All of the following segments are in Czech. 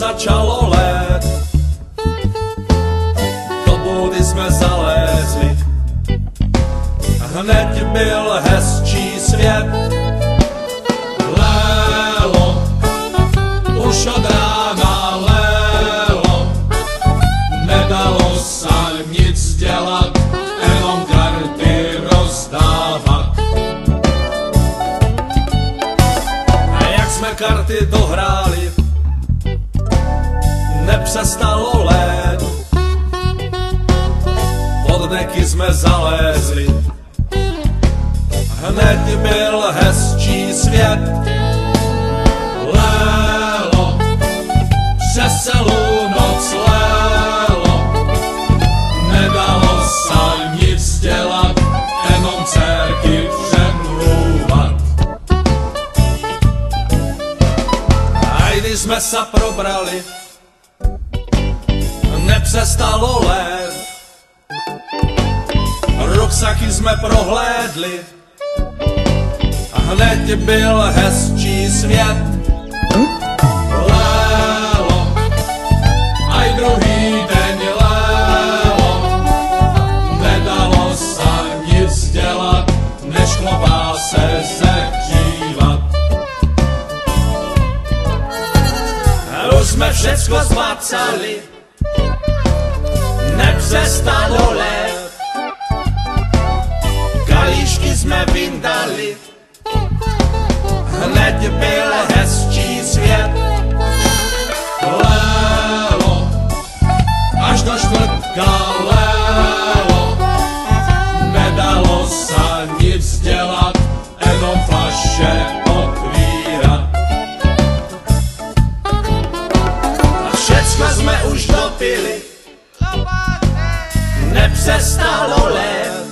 začalo let, do boudy jsme zalézli, hned byl hezčí svět. Lélo, už od rána lélo, nedalo se nic dělat, jenom karty rozdávat. A jak jsme karty dohráli, nepřestalo lét, pod deky jsme zalézli, hned byl hezčí svět. Lélo, přes celou noc lélo, nedalo se nic dělat, jenom dcerky přemlouvat. A když jsme se probrali, nepřestalo lét, ruksaky jsme prohlédli, a hned byl hezčí svět. Lélo, aj druhý den lélo, nedalo se nic dělat, než chlopá se zahřívat. Už jsme všecko zmácali, nepřestalo lét, kalíšky jsme vyndali, hned byl hezčí svět. Lélo, až do čtvrtka lélo, nedalo se nic dělat, jenom flaše otvírat. A všecko jsme už dopili, nepřestalo lét,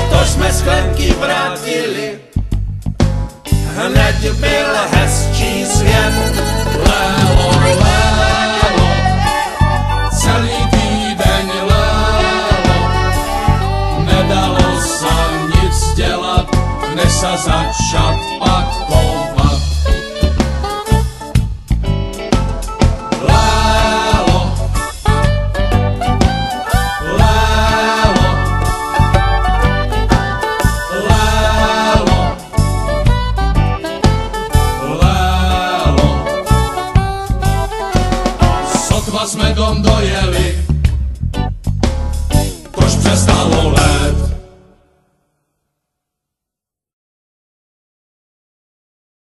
to jsme sklenky vrátili, hned byl hezčí svět. Lélo, lélo, celý týden lélo, nedalo se nic dělat, než se začat pak koupat. Lélo, lélo, lélo, lélo, sotva jsme dom dojeli, proč přestalo lét.